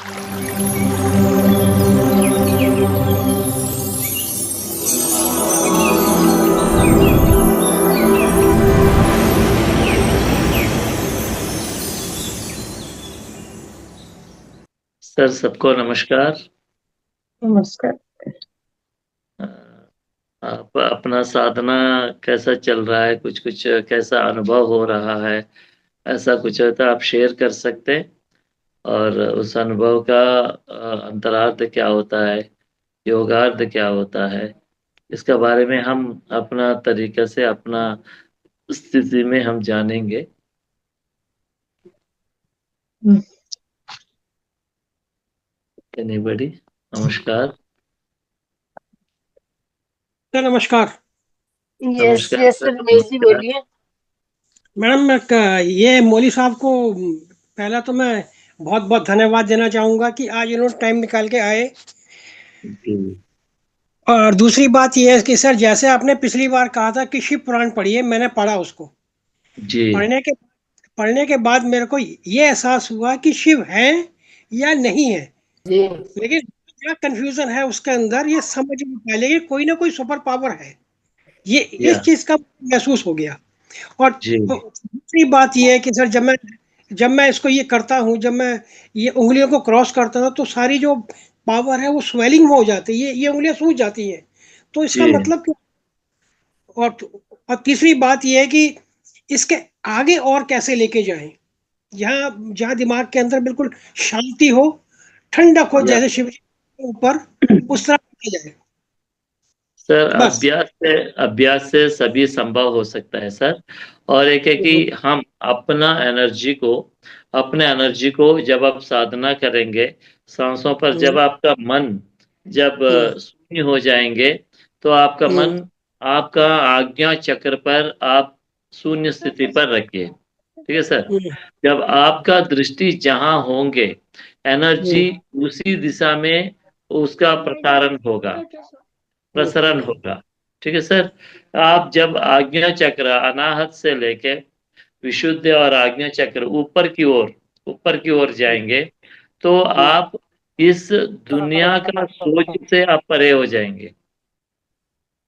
Sir सबको नमस्कार। नमस्कार। अ, आप अपना साधना कैसा चल रहा है? कुछ कुछ कैसा अनुभव हो रहा है? ऐसा कुछ है तो आप शेयर कर सकते हैं। और उस अनुभव का अंतरार्थ क्या होता है, योगार्थ क्या होता है, इसके बारे में हम अपना तरीके से अपना स्थिति में हम जानेंगे। हम्म, एनीबॉडी? नमस्कार। सर नमस्कार। यस नमस्कार yes sir, sir, Ramesh ji नमस्कार। बोलिए। मैडम ये मौली साहब को पहला तो मैं बहुत बहुत धन्यवाद देना चाहूँगा कि आज इन्होंने टाइम निकाल के आए। जी, और दूसरी बात ये है कि सर जैसे आपने पिछली बार कहा था कि शिव पुराण पढ़िए, मैंने पढ़ा उसको। जी, पढ़ने के पढ़ने के बाद मेरे को ये एहसास हुआ कि शिव है या नहीं है। जी लेकिन क्या कंफ्यूजन है उसके अंदर, ये समझ नहीं पाया, लेकिन कोई ना कोई सुपर पावर है, ये या, इस चीज का महसूस हो गया। और जी, दूसरी बात ये है कि सर जब मैं इसको ये करता हूँ, जब मैं ये उंगलियों को क्रॉस करता था तो सारी जो पावर है वो स्वेलिंग में हो जाती है, ये उंगलियां सूज जाती हैं। तो इसका जी। मतलब क्या? और और तीसरी बात ये है कि इसके आगे और कैसे लेके जाएं, जहाँ जहाँ दिमाग के अंदर बिल्कुल शांति हो, ठंडक हो, या जैसे शिव जी के ऊपर, उस तरह किया जाए। सर, बस। अभ्यास से सभी संभव हो सकता है सर। और एक है कि हम अपने एनर्जी को जब आप साधना करेंगे, सांसों पर हम्म, जब आपका मन जब हम्म, शून्य हो जाएंगे, तो आपका हम्म, मन आपका आज्ञा चक्र पर आप शून्य स्थिति पर रखिए। ठीक है सर। हम्म, जब आपका दृष्टि जहाँ होंगे, एनर्जी हम्म, उसी दिशा में उसका प्रसरण हम्म, होगा। ठीक है सर। आप जब आज्ञा चक्र अनाहत से लेके विशुद्ध और आज्ञा चक्र ऊपर की ओर जाएंगे, तो आप इस दुनिया का सोच से आप परे हो जाएंगे।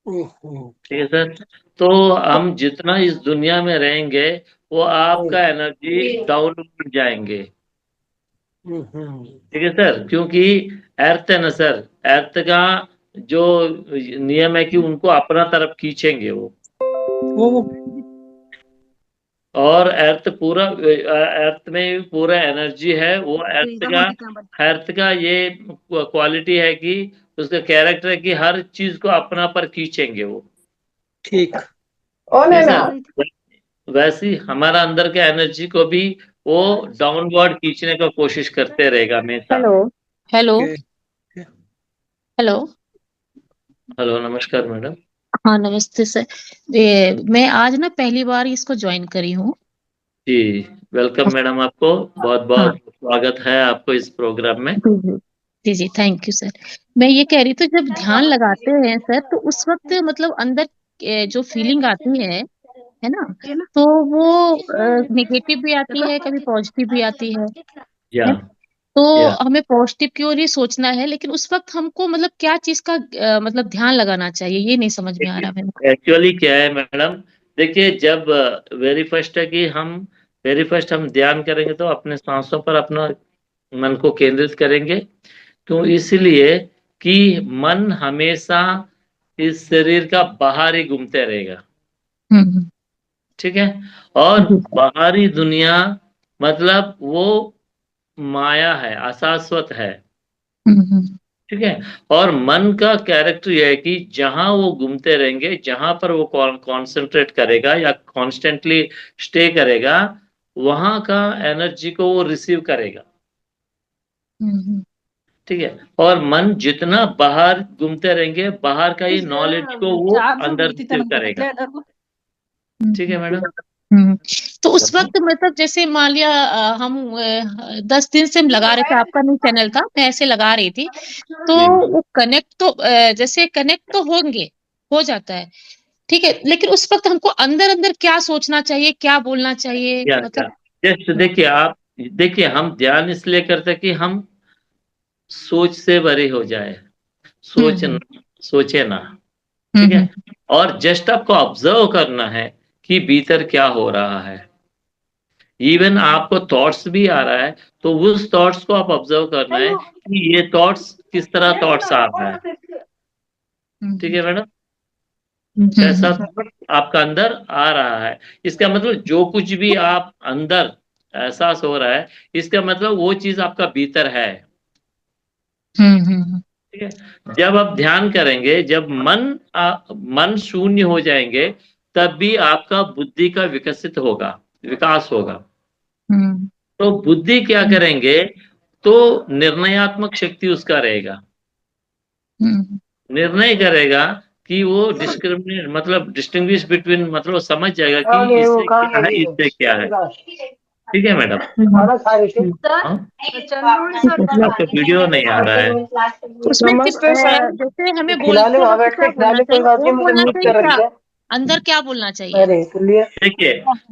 हम्म, ठीक है सर। तो हम जितना इस दुनिया में रहेंगे, वो आपका एनर्जी डाउन जाएंगे। हम्म, ठीक है सर, क्योंकि अर्थ है ना सर, अर्थ का जो नियम है कि उनको अपना तरफ खींचेंगे वो। वो और अर्थ में पूरा एनर्जी है, वो अर्थ का ये क्वालिटी है कि उसका कैरेक्टर है कि हर चीज को अपना पर खींचेंगे वो। ठीक। ऑन ठीक है है ना? सर। वैसे ही हमारा अंदर के एनर्जी को भी वो डाउनवर्ड खींचने का कोशिश करते रहेगा हमेशा। Hello. Hello. Okay. Hello. Hello, नमस्कार मैडम। हाँ नमस्ते सर। मैं आज ना पहली बार इसको ज्वाइन करी हूँ। जी, वेलकम मैडम, आपको बहुत हाँ बहुत स्वागत है आपको इस प्रोग्राम में। जी जी जी जी, थैंक यू सर। मैं ये कह रही थी, जब ध्यान लगाते हैं सर तो उस वक्त मतलब अंदर जो फीलिंग आती है ना, तो वो नेगेटिव भी आती है, कभी पॉजिटिव भी आती या है। तो या हमें पॉजिटिव की ओर ही सोचना है, लेकिन उस वक्त हमको मतलब क्या चीज का मतलब ध्यान लगाना चाहिए, ये नहीं समझ में आ रहा मेरे को। एक्चुअली क्या है मैडम, देखिए जब वेरी फर्स्ट हम ध्यान करेंगे तो अपने सांसों पर अपना मन को केंद्रित करेंगे। क्यों? इसलिए कि मन हमेशा इस शरीर का बाहर ही घूमते रहेगा। हम्म। ठीक है। और जी सर। बाहरी दुनिया मतलब वो माया है, अशाश्वत है। हम्म। ठीक है। और मन का कैरेक्टर यह है कि जहां वो घूमते रहेंगे, जहां पर वो कॉन्सेंट्रेट करेगा या कॉन्स्टेंटली स्टे करेगा, वहां का एनर्जी को वो रिसीव करेगा। हम्म। ठीक है। और मन जितना बाहर घूमते रहेंगे, बाहर का ही नॉलेज को वो अंदर रिसीव करेगा। ठीक है हम्म। मैडम। हम्म। तो उस वक्त मतलब जैसे मान लिया हम 10 दिन से हम लगा रहे थे, आपका नहीं चैनल था, मैं ऐसे लगा रही थी, तो जी, वो कनेक्ट तो जैसे कनेक्ट तो होंगे, हो जाता है, ठीक है, लेकिन उस वक्त हमको अंदर अंदर क्या सोचना चाहिए, क्या बोलना चाहिए क्या क्या मतलब। जस्ट देखिए, आप देखिए, हम ध्यान इसलिए करते कि हम सोच से भरी हो जाए, सोचे ना, ठीक है। और जस्ट आपको ऑब्जर्व करना है कि भीतर क्या हो रहा है। इवन आपको थॉट्स भी आ रहा है तो उस थॉट्स को आप ऑब्जर्व करना है कि ये थॉट्स किस तरह थॉट्स आ रहा है, ठीक है मैडम। कैसा थॉट आपका अंदर आ रहा है, इसका मतलब जो कुछ भी आप अंदर एहसास हो रहा है, इसका मतलब वो चीज आपका भीतर है, ठीक है। जब आप ध्यान करेंगे, जब मन शून्य हो जाएंगे, तब भी आपका बुद्धि का विकास होगा। तो बुद्धि क्या करेंगे, तो निर्णयात्मक शक्ति उसका रहेगा, निर्णय करेगा कि वो डिस्क्रिमिनेट मतलब डिस्टिंग्विश बिटवीन, मतलब समझ जाएगा कि इससे क्या है, इससे क्या है, ठीक है मैडम। हाँ? आपका वीडियो नहीं आ रहा है। उसमें नमस्ते सर। जैसे हमें बोलते वक्त क्या बोलना चाहिए, ओम बोलना चाहिए क्या, अंदर क्या बोलना चाहिए? देखिए,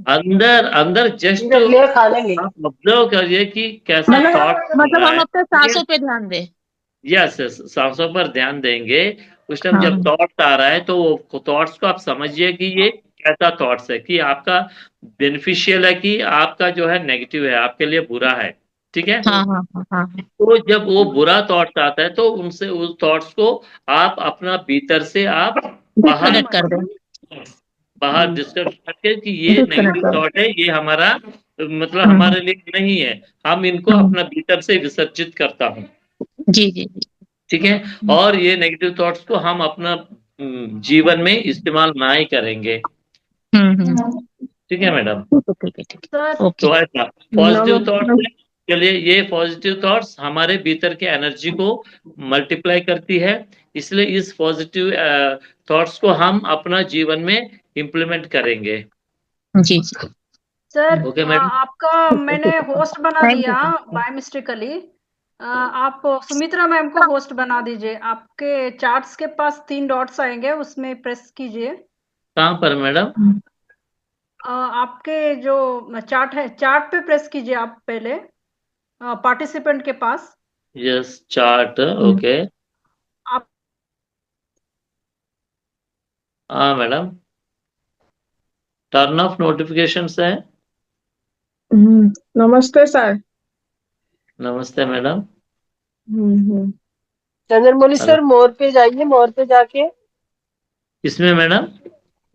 अंदर अंदर जस्ट आप ऑब्जर्व करिए कि कैसा थॉट चल मतलब रहा हम है, अपने ठीक है। सांसों पे ध्यान दें। यस, सांसों पर ध्यान देंगे। उस टाइम हाँ जब थॉट्स आ रहा है तो वो थॉट्स को आप समझिए कि ये कैसा थॉट्स है, कि आपका बेनिफिशियल है कि आपका जो है नेगेटिव है, आपके लिए बुरा है, ठीक है। हाँ हाँ हाँ हाँ। तो जब वो बुरा थॉट्स आता है तो उनसे उस थॉट्स को आप अपना भीतर से आप बाहर डिस्कनेक्ट कर दें। बाहर डिस्कस करके कि ये डिस्कनेक्ट नेगेटिव कर थॉट है, ये हमारा मतलब दें। हमारे लिए नहीं है, हम इनको अपना भीतर से विसर्जित करता हूँ, जी जी जी। ठीक है। और ये नेगेटिव थॉट्स को हम अपना जीवन में इस्तेमाल ना ही करेंगे, ठीक है मैडम। ठीक है ठीक है, ओके। तो ऐसा पॉजिटिव थॉट्स है, चलिए, ये पॉजिटिव थॉट्स हमारे भीतर के एनर्जी को मल्टीप्लाई करती है, इसलिए इस पॉजिटिव थॉट्स को हम अपना जीवन में इम्प्लीमेंट करेंगे। जी जी। Sir okay madam. आपका मैंने होस्ट बना थैंक यू दिया सर। By mistakely. आप सुमित्रा मैम को होस्ट बना दीजिए। आपके चार्ट्स के पास 3 डॉट्स आएंगे, उसमें प्रेस कीजिए। कहाँ पर मैडम? आपके जो चार्ट है, चार्ट पे प्रेस कीजिए आप पहले, पार्टिसिपेंट के पास। Yes, chart, okay. आप हाँ मैडम, टर्न ऑफ नोटिफिकेशंस है। नमस्ते सर। नमस्ते मैडम। चंद्रमौली हेलो, सर, मोर पे जाइए, मोर पे जाके किसमें मैडम?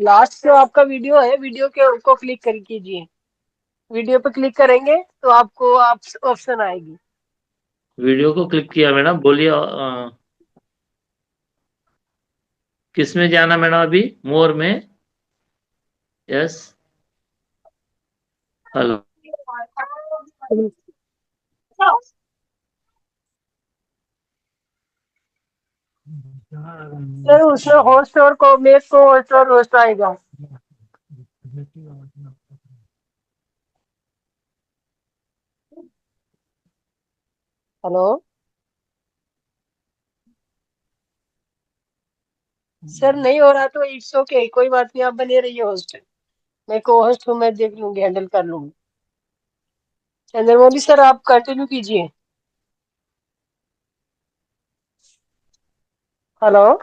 लास्ट जो आपका वीडियो है, वीडियो के को क्लिक कर कीजिए। वीडियो पे क्लिक करेंगे तो आपको आप ऑप्शन आएगी। वीडियो को क्लिक किया मैडम, बोलिए। किसमें जाना मैडम अभी? मोर में? यस। हेलो। सर उसमें होस्ट और को मेक को होस्ट और होस्ट आएगा। हेलो सर, नहीं हो रहा तो इट्स ओके, कोई बात नहीं, आप बने रहिए होस्ट। मैं को होस्ट हूँ, मैं देख लूंगी, हैंडल कर लूंगी। चंद्रमौली सर, आप कंटिन्यू कीजिए। हेलो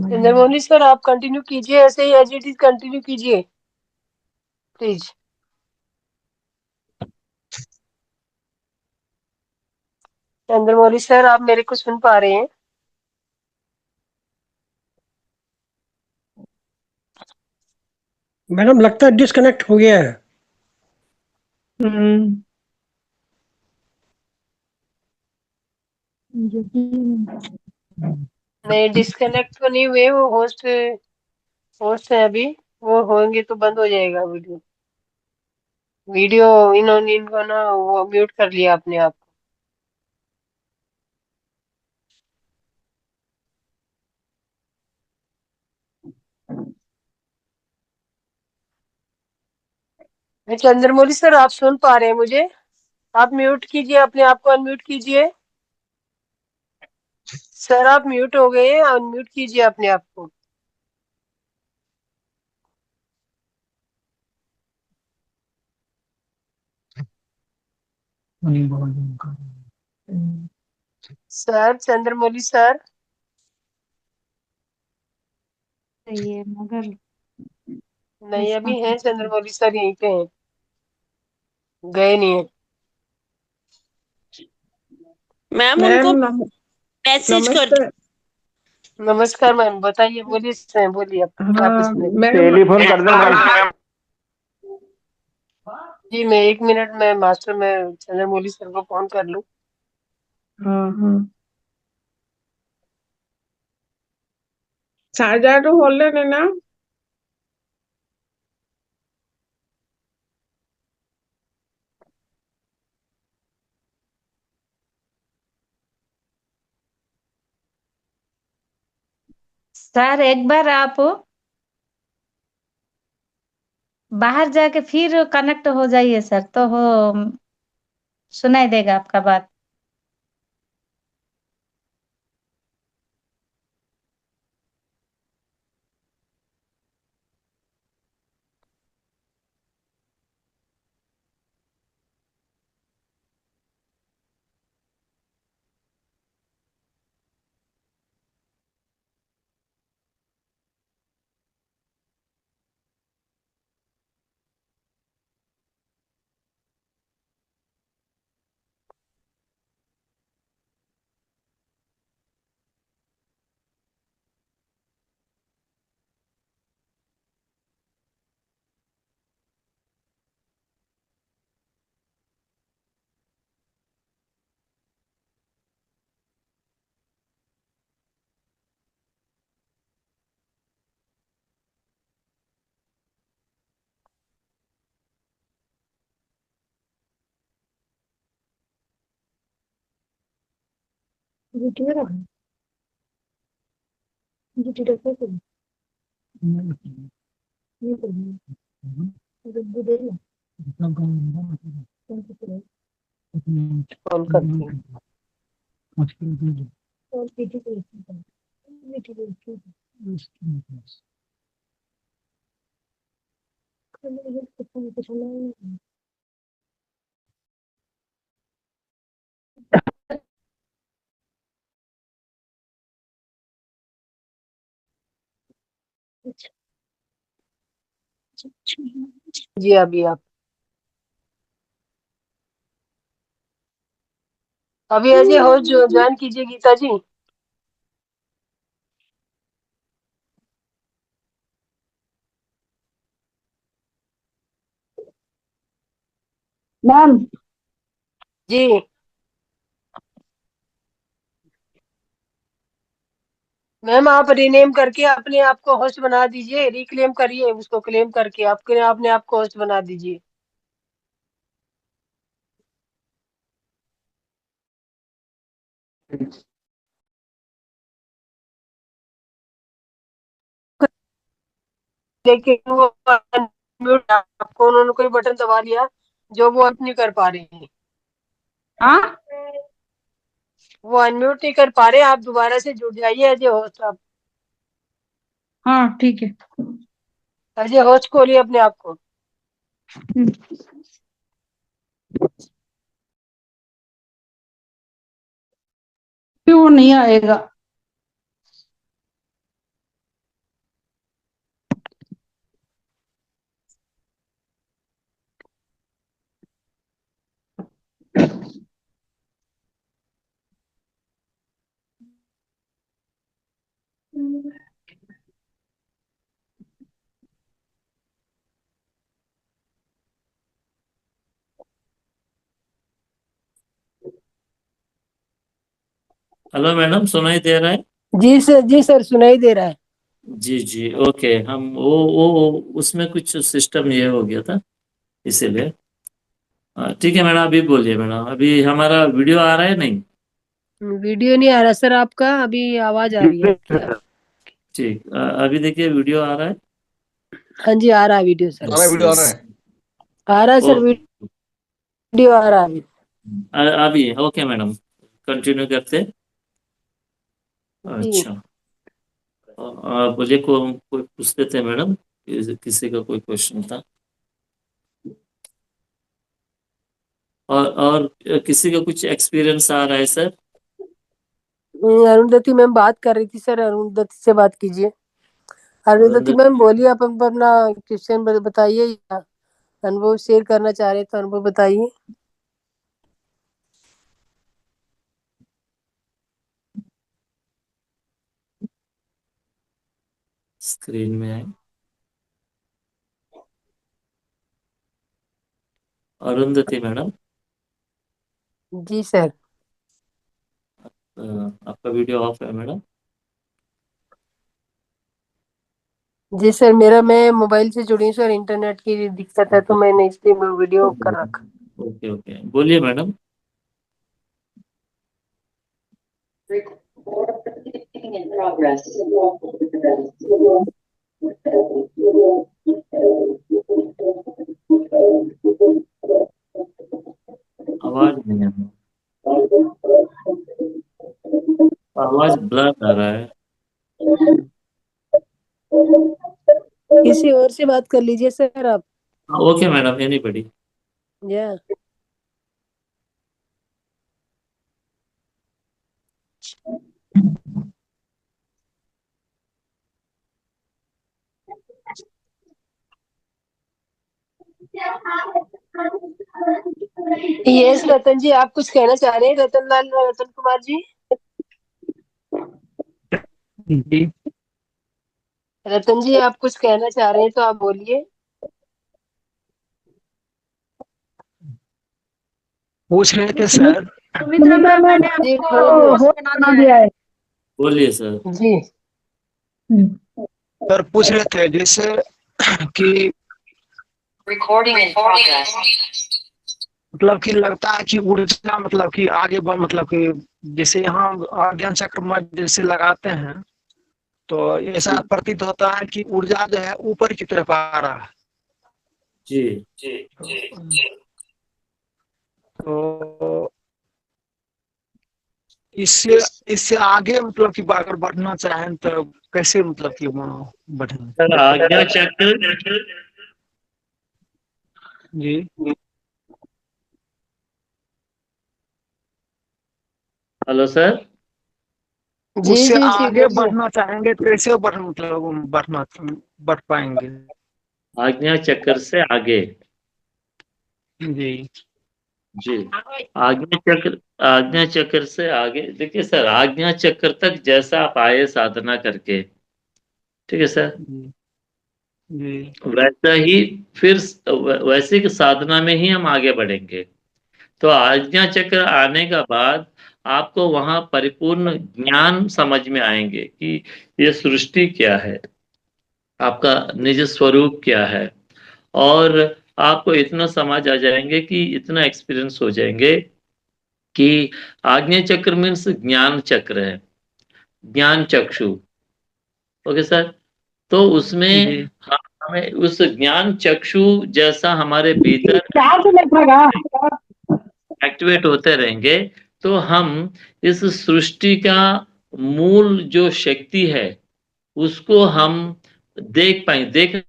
चंद्रमौली सर, आप कंटिन्यू कीजिए, ऐसे ही एज इट इज कंटिन्यू कीजिए प्लीज। चंद्रमौली सर, आप मेरे को सुन पा रहे हैं? मैडम लगता है डिस्कनेक्ट हो गया है। नहीं, डिस्कनेक्ट तो नहीं हुए, वो होस्ट होस्ट है अभी, वो होंगे तो बंद हो जाएगा वीडियो। वीडियो इन्होंने इनको ना वो म्यूट कर लिया अपने आप। चंद्रमौली सर, आप सुन पा रहे हैं मुझे? आप म्यूट कीजिए, अपने आप को अनम्यूट कीजिए। सर आप म्यूट हो गए हैं, अनम्यूट कीजिए अपने आप को। Sir Chandramouli sir. ये मगर नहीं, अभी हैं चंद्रमौली सर, यहीं पे हैं, गए नहीं है। मैम उनको मैसेज कर नमस्ते। नमस्कार मैम, बताइए, बोलिए सर, बोलिए आप हाँ इसमें। मैम, टेलीफोन कर दो मैम। जी मैं 1 मिनट में मास्टर में चंद्रमौली सर को फोन कर लूं। हाँ हाँ ಚಾರ್ಜರ್ ಹೊಲ್ಲೇನೇನಾ? सर एक बार आप बाहर जाके फिर कनेक्ट हो जाइए सर, तो हो सुनाई देगा आपका बात। फोन करती हूँ। जी अभी आप अभी ऐसे होस्ट ज्वाइन कीजिए गीता जी। मैम जी मैम, आप रीनेम करके अपने आप को होस्ट बना दीजिए, रिक्लेम करिए उसको, क्लेम करके आपके अपने आप को होस्ट बना दीजिए। लेकिन वो unmute, आपको उन्होंने कोई बटन दबा लिया जो वो अनम्यूट नहीं कर पा रहे हैं। हाँ वो अनम्यूट नहीं कर पा रहे, आप दोबारा से जुड़ जाइए एज ए होस्ट। आप हाँ ठीक है। एज ए होस्ट खोलिए अपने आप को। फिर वो नहीं आएगा। हेलो मैडम, सुनाई दे रहा है? जी सर सुनाई दे रहा है। जी जी, ओके। हम वो उसमें कुछ सिस्टम ये हो गया था, इसीलिए। ठीक है मैडम, अभी बोलिए मैडम, अभी हमारा वीडियो आ रहा है नहीं? वीडियो नहीं आ रहा सर आपका, अभी आवाज आ रही है आपकी। ठीक, अभी देखिए वीडियो आ रहा है। हाँ जी आ रहा है वीडियो सर। वीडियो आ रहा है। आ रहा है सर, ओके, वीडियो आ रहा है। अभी ओके मैडम, कंटिन्यू करते। जी अच्छा, बोलिए, कोई पूछते थे मैडम, किसी का कोई क्वेश्चन था? और किसी का कुछ एक्सपीरियंस आ रहा है सर? अरुंधति मैम बात कर रही थी सर, अरुंधति से बात कीजिए। अरुंधति मैम बोलिए, आप हमको अपना क्वेश्चन बताइए या अनुभव शेयर करना चाह रहे तो अनुभव बताइए। स्क्रीन में है अरुंधति मैडम। जी सर। आपका वीडियो ऑफ है मैडम। जी सर, मेरा मैं मोबाइल से जुड़ी हूँ सर, इंटरनेट की दिक्कत है तो मैंने इसलिए वीडियो कर रखा। ओके ओके, बोलिए मैडम। आवाज नहीं है, आवाज ब्लर आ रहा है। किसी और से बात कर लीजिए सर आप। Okay madam, anybody. या यस रतन जी, आप कुछ कहना चाह रहे हैं? रतन कुमार जी। जी रतन जी आप कुछ कहना चाह रहे हैं तो आप बोलिए। पूछ रहे थे सर। सुमित्रा मैम, मैंने जी आपको बोलिए। होस्ट बना दिया है। बोलिए सर। जी सर पूछ रहे थे जैसे कि Recording in progress. मतलब कि लगता है कि ऊर्जा मतलब कि आगे बढ़, मतलब कि जैसे यहाँ आज्ञान चक्र में जैसे लगाते हैं तो ऐसा प्रतीत होता है कि ऊर्जा जो है ऊपर की तरफ आ रहा है। जी जी जी। तो इससे इससे आगे मतलब कि अगर बढ़ना चाहें तो कैसे मतलब कि बढ़े? सर आज्ञा चक्र। जी हेलो सर। जी उससे जी जी आगे बोलिए। बढ़ना चाहेंगे तो कैसे बढ़ पाएंगे? आज्ञा चक्र से आगे। जी जी, आज्ञा चक्र से आगे देखिए सर, आज्ञा चक्र तक जैसा आप आए साधना करके, ठीक है सर, जी वैसा ही फिर वैसे की साधना में ही हम आगे बढ़ेंगे। तो आज्ञा चक्र आने का बाद आपको वहां परिपूर्ण ज्ञान समझ में आएंगे कि ये सृष्टि क्या है, आपका निज स्वरूप क्या है, और आपको इतना समझ आ जाएंगे कि इतना एक्सपीरियंस हो जाएंगे कि आज्ञा चक्र मीन्स ज्ञान चक्र है, ज्ञान चक्षु। Okay sir. तो उसमें जी हमें उस ज्ञान चक्षु जैसा हमारे भीतर एक्टिवेट होते रहेंगे, तो हम इस सृष्टि का मूल जो शक्ति है उसको हम देख पाए। देख,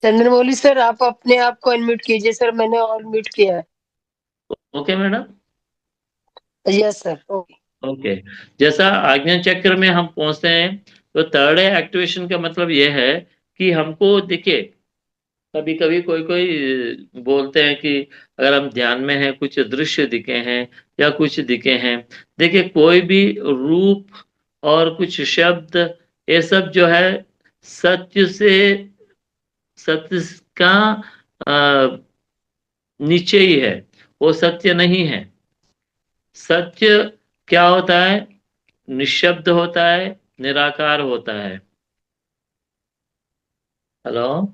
चंद्रमौली सर आप अपने आप को अनम्यूट कीजिए सर, मैंने ऑल म्यूट किया है। Okay madam. Yes sir okay. Okay, जैसा आज्ञा चक्र में हम पहुंचते हैं तो थर्ड एक्टिवेशन का मतलब यह है कि हमको देखिए, कभी कभी कोई कोई बोलते हैं कि अगर हम ध्यान में हैं कुछ दृश्य दिखे हैं या कुछ दिखे हैं। देखिए, कोई भी रूप और कुछ शब्द, ये सब जो है सत्य से, सत्य का नीचे ही है, वो सत्य नहीं है। सत्य क्या होता है? निशब्द होता है, निराकार होता है। हेलो।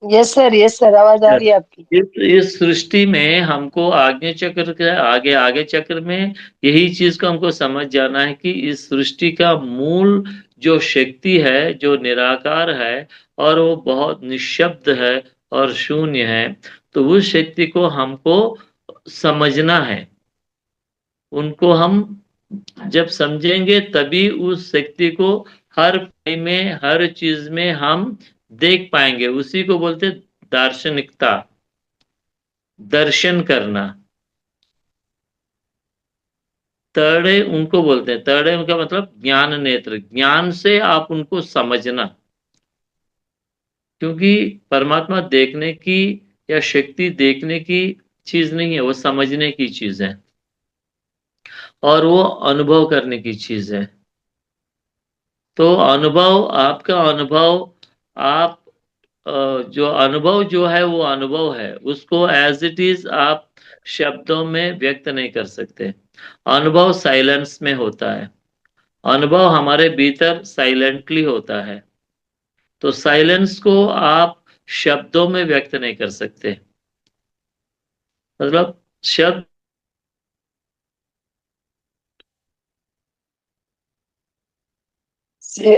यस सर आवाज आ रही है आपकी। इस सृष्टि में हमको आगे चक्र के आगे चक्र में यही चीज को हमको समझ जाना है कि इस सृष्टि का मूल जो शक्ति है, जो निराकार है और वो बहुत निःशब्द है और शून्य है, तो उस शक्ति को हमको समझना है। उनको हम जब समझेंगे तभी उस शक्ति को हर पल में, हर चीज में हम देख पाएंगे। उसी को बोलते दार्शनिकता, दर्शन करना। तरड़े उनको बोलते हैं, तरड़े उनका मतलब ज्ञान नेत्र, ज्ञान से आप उनको समझना। क्योंकि परमात्मा देखने की या शक्ति देखने की चीज नहीं है, वो समझने की चीज है और वो अनुभव करने की चीज है। तो अनुभव, आपका अनुभव, आप जो अनुभव जो है वो अनुभव है, उसको एज इट इज आप शब्दों में व्यक्त नहीं कर सकते। अनुभव साइलेंस में होता है, अनुभव हमारे भीतर साइलेंटली होता है। तो साइलेंस को आप शब्दों में व्यक्त नहीं कर सकते। मतलब शब्द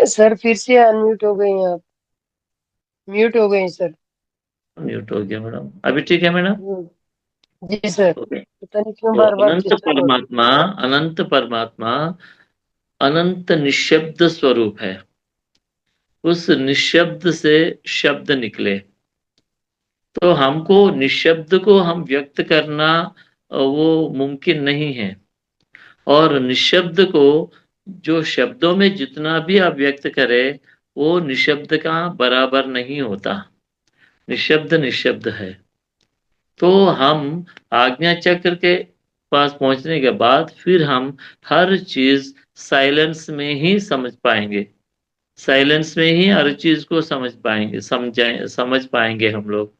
सर फिर से अनम्यूट हो गई हैं आप, म्यूट हो गई सर। म्यूट हो गया मैडम, अभी ठीक है मैडम? जी सर, पता नहीं क्यों तो बार बार अनंत डिस्टर्ब हो रही है। परमात्मा, अनंत परमात्मा अनंत निःशब्द स्वरूप है। उस निःशब्द से शब्द निकले, तो हमको निःशब्द को हम व्यक्त करना वो मुमकिन नहीं है। और निःशब्द को जो शब्दों में जितना भी आप व्यक्त करें, वो निःशब्द का बराबर नहीं होता। निःशब्द निःशब्द है। तो हम आज्ञा चक्र के पास पहुंचने के बाद फिर हम हर चीज साइलेंस में ही समझ पाएंगे। साइलेंस में ही हर चीज को समझ पाएंगे, समझ पाएंगे हम लोग।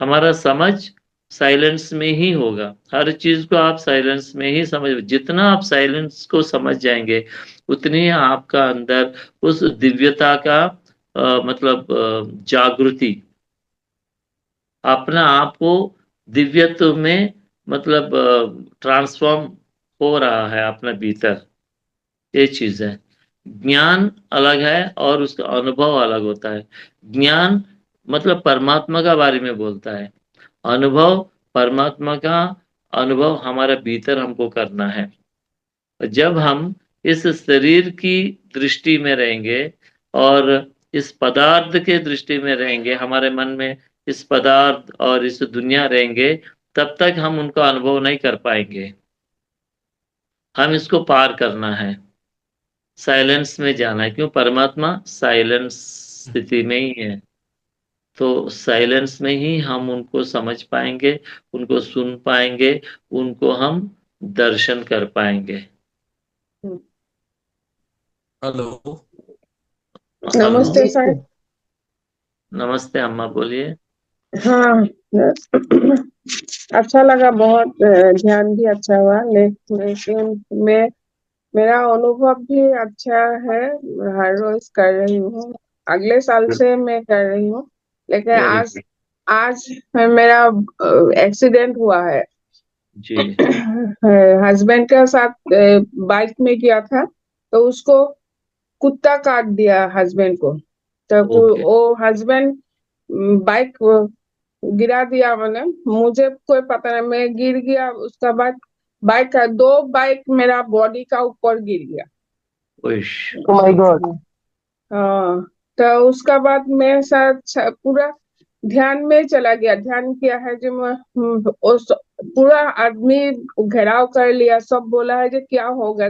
हमारा समझ साइलेंस में ही होगा। हर चीज को आप साइलेंस में ही समझ, जितना आप साइलेंस को समझ जाएंगे उतनी आपका अंदर उस दिव्यता का मतलब जागृति, अपना आप को दिव्यत्व में मतलब ट्रांसफॉर्म हो रहा है अपने भीतर। ये चीज है। ज्ञान अलग है और उसका अनुभव अलग होता है। ज्ञान मतलब परमात्मा का बारे में बोलता है, अनुभव परमात्मा का अनुभव हमारे भीतर हमको करना है। जब हम इस शरीर की दृष्टि में रहेंगे और इस पदार्थ के दृष्टि में रहेंगे, हमारे मन में इस पदार्थ और इस दुनिया रहेंगे, तब तक हम उनका अनुभव नहीं कर पाएंगे। हम इसको पार करना है, साइलेंस में जाना है। क्यों? परमात्मा साइलेंस स्थिति में ही है। तो साइलेंस में ही हम उनको समझ पाएंगे, उनको सुन पाएंगे, उनको हम दर्शन कर पाएंगे। हेलो। नमस्ते सर। नमस्ते अम्मा, बोलिए। हाँ, अच्छा लगा बहुत, ध्यान भी अच्छा हुआ, लेकिन मेरा अनुभव भी अच्छा है। हर रोज कर रही हूँ, अगले साल से मैं कर रही हूँ, लेकिन वेरी आज गुड आज मेरा एक्सीडेंट हुआ है। जी। हस्बैंड के साथ बाइक में गया था, तो उसको कुत्ता काट दिया हस्बैंड को। तो ओके। वो हस्बैंड बाइक गिरा दिया, मैंने, मुझे कोई पता नहीं, मैं गिर गया। उसका बाद बाइक का 2 बाइक मेरा बॉडी का ऊपर गिर गया। Oh my God. हाँ, तो उसका बाद मैं शायद पूरा ध्यान में चला गया। ध्यान किया है जो मैं उस पूरा आदमी घेराव कर लिया, सब बोला है जो क्या हो गया,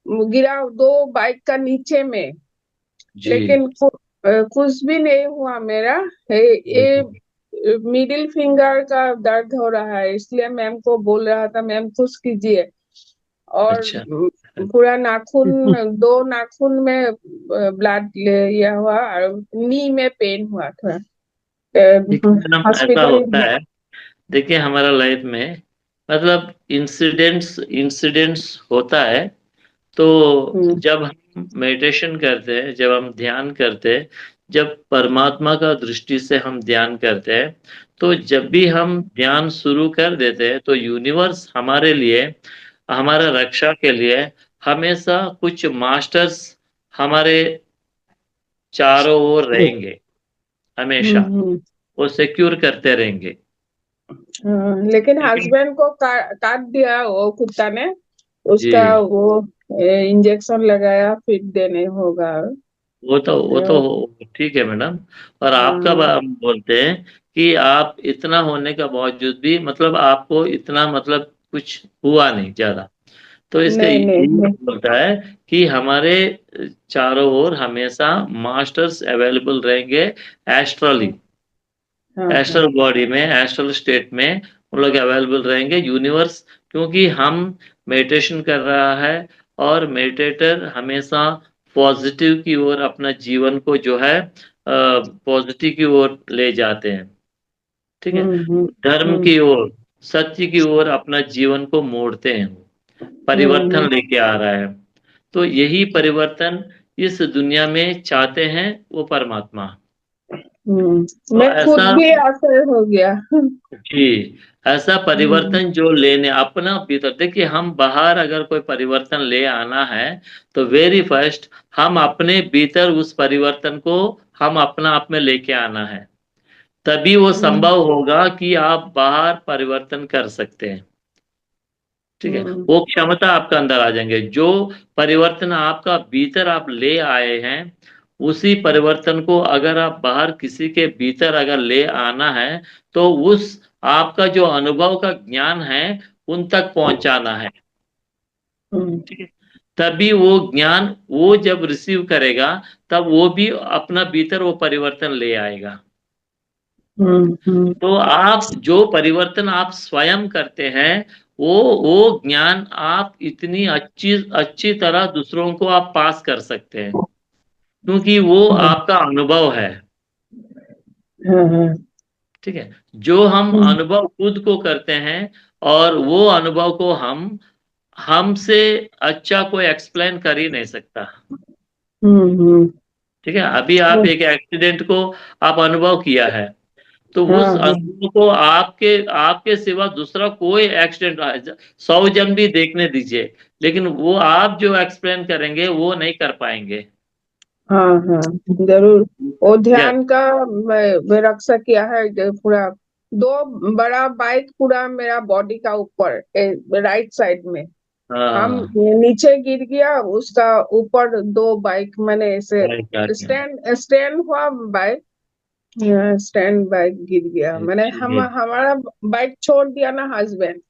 गिरा 2 बाइक का नीचे में, जी। लेकिन कुछ भी नहीं हुआ मेरा। ये मिडिल फिंगर का दर्द हो रहा है, इसलिए मैम को बोल रहा था मैम कुछ कीजिए। और अच्छा। पूरा नाखून, 2 नाखून में ब्लड लिया हुआ, और नी में पेन हुआ था। देखिए मैडम, ऐसा हॉस्पिटल। होता है। देखिए हमारा लाइफ में मतलब इंसिडेंट्स इंसिडेंट्स होता है। तो जब हम मेडिटेशन करते हैं, जब हम ध्यान करते हैं, जब परमात्मा का दृष्टि से हम ध्यान करते हैं, तो जब भी हम ध्यान शुरू कर देते हैं, तो यूनिवर्स हमारे लिए, हमारा रक्षा के लिए हमेशा कुछ मास्टर्स हमारे चारों ओर रहेंगे, हमेशा। वो सिक्योर करते रहेंगे। लेकिन लेकिन हस्बैंड को काट दिया वो कुत्ता ने, जी, उसका वो इंजेक्शन लगाया, फिर देने होगा। वो तो ठीक है मैडम। और आपका हम बोलते हैं कि आप इतना होने का बावजूद भी मतलब आपको इतना मतलब कुछ हुआ नहीं ज़्यादा। तो इसका नहीं यही नहीं। होता है कि हमारे चारों ओर हमेशा मास्टर्स अवेलेबल रहेंगे एस्ट्रली। हाँ एस्ट्रल बॉडी में, एस्ट्रल स्टेट में उन लोग अवेलेबल रहेंगे। यूनिवर्स, क्योंकि हम मेडिटेशन कर रहा है और मेडिटेटर हमेशा पॉजिटिव की ओर अपना जीवन को जो है पॉजिटिव की ओर ले जाते हैं, ठीक है? धर्म की ओर, सत्य की ओर अपना जीवन को मोड़ते हैं, परिवर्तन लेके आ रहा है। तो यही परिवर्तन इस दुनिया में चाहते हैं वो परमात्मा। तो मैं खुद ऐसा, भी असर हो गया। जी, ऐसा परिवर्तन जो लेने अपना भीतर, देखिए हम बाहर अगर कोई परिवर्तन ले आना है, तो वेरी फर्स्ट हम अपने भीतर उस परिवर्तन को हम अपना आप में लेके आना है। तभी वो संभव होगा कि आप बाहर परिवर्तन कर सकते हैं, ठीक है? वो क्षमता आपका अंदर आ जाएँगे। जो परिवर्तन आपका भीतर आप ले आए हैं, उसी परिवर्तन को अगर आप बाहर किसी के भीतर अगर ले आना है, तो उस आपका जो अनुभव का ज्ञान है, उन तक पहुँचाना है, ठीक है? तभी वो ज्ञान वो जब रिसीव करेगा, तब वो भी अपना भीतर वो परिवर्तन ले आएगा। तो आप जो परिवर्तन आप स्वयं करते हैं, वो ज्ञान आप इतनी अच्छी अच्छी तरह दूसरों को आप पास कर सकते हैं, क्योंकि वो आपका अनुभव है, ठीक है? जो हम अनुभव खुद को करते हैं और वो अनुभव को हमसे अच्छा कोई एक्सप्लेन कर ही नहीं सकता, ठीक है? अभी आप एक एक्सीडेंट को आप अनुभव किया है, तो उस अनुभव को आपके आपके सिवा दूसरा कोई एक्सीडेंट 100 जन भी देखने दीजिए, लेकिन वो आप जो एक्सप्लेन करेंगे वो नहीं कर पाएँगे। हाँ जरूर। वो यस, ध्यान का मैं रक्षा किया है जो पूरा, दो बड़ा बाइक पूरा मेरा बॉडी का ऊपर राइट साइड में, हम हाँ, नीचे गिर गया, उसका ऊपर दो बाइक मैंने ऐसे राइट, राइट, स्टैंड हुआ बाइक, स्टैंड बाइक गिर गया मैंने, हम जी, हमारा बाइक छोड़ दिया ना हस्बैंड,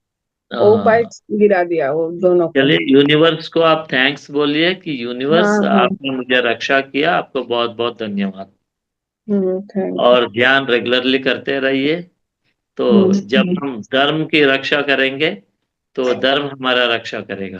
वो बाइक हाँ। गिरा दिया वो दोनों को। चलिए यूनिवर्स को आप थैंक्स बोलिए कि यूनिवर्स हाँ। आपने मुझे रक्षा किया, आपको बहुत-बहुत धन्यवाद। Thank you. और ध्यान रेगुलरली करते रहिए, तो जब हम धर्म की रक्षा करेंगे, तो धर्म हमारा रक्षा करेगा।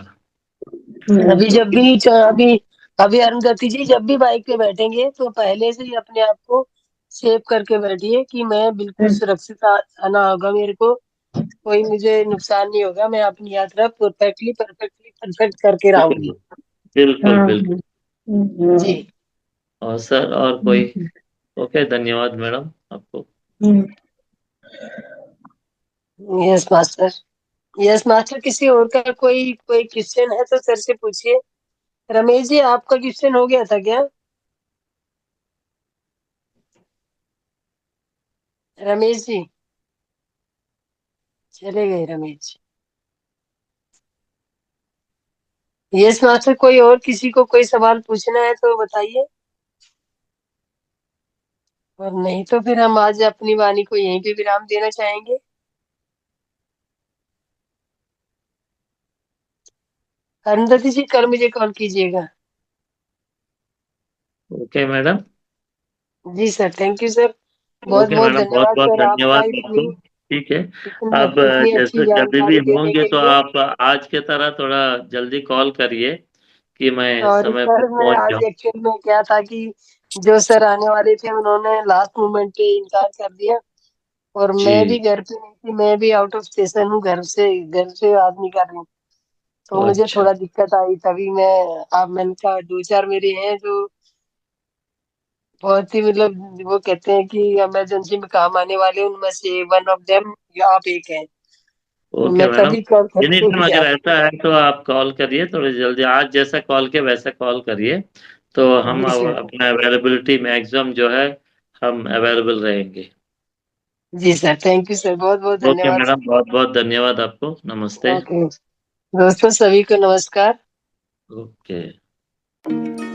अभी जब भी अभी अभी अरुंधति जी जब भी बाइक पे बैठेंगे तो पहले से ही अपने आप को सेव करके बैठिए कि मैं बिल्कुल सुरक्षित आना होगा, मेरे को कोई मुझे नुकसान नहीं होगा, मैं अपनी यात्रा परफेक्ट करके रहूंगी। बिल्कुल, बिल्कुल। जी और सर और कोई? ओके, धन्यवाद मैडम आपको। Yes master. यस मास्टर, किसी और का कोई कोई क्वेश्चन है तो सर से पूछिए। रमेश जी आपका क्वेश्चन हो गया था क्या? रमेश जी चले गए रमेश जी। यस मास्टर, कोई और किसी को कोई सवाल पूछना है तो बताइए, और नहीं तो फिर हम आज अपनी वाणी को यहीं पे विराम देना चाहेंगे। अरुंधति जी कल मुझे कॉल कीजिएगा। Okay madam. जी सर, थैंक यू सर, बहुत ओके बहुत मैडम, धन्यवाद बहुत-बहुत सर आपका धन्यवाद इतनी आपको। ठीक है। इतनी अब इतनी अच्छी जैसे जभी भी जानकारी देने होंगे के तो लिए। आप आज के तरह थोड़ा जल्दी कॉल करिए कि मैं सॉरी समय पर सर, मैं पहुँच आज जाऊँ। एक्चुअल में क्या था कि जो सर आने वाले थे उन्होंने लास्ट मोमेंट पे इनकार कर दिया, और मैं भी जी, घर पे नहीं थी, मैं भी आउट ऑफ स्टेशन हूँ, घर से आदमी कर रही हूँ, तो मुझे अच्छा। थोड़ा दिक्कत आई, तभी मैं आप मैंने कहा दो चार मेरे हैं जो बहुत ही मतलब वो कहते हैं कि इमरजेंसी में काम आने वाले उनमें से वन ऑफ देम आप एक हैं। तो ओके मैं मैडम, तभी कॉल एनी करती टाइम थी अगर आप। ऐसा है तो आप कॉल करिए थोड़ी जल्दी, आज जैसा कॉल किया वैसा कॉल करिए, तो हम जी सर। अपना अवेलेबिलिटी मैक्सिमम जो है हम अवेलेबल रहेंगे। जी सर, थैंक यू सर, बहुत बहुत ओके धन्यवाद मैडम, सर। बहुत बहुत धन्यवाद आपको, नमस्ते। ओके दोस्तों, सभी को नमस्कार। ओके।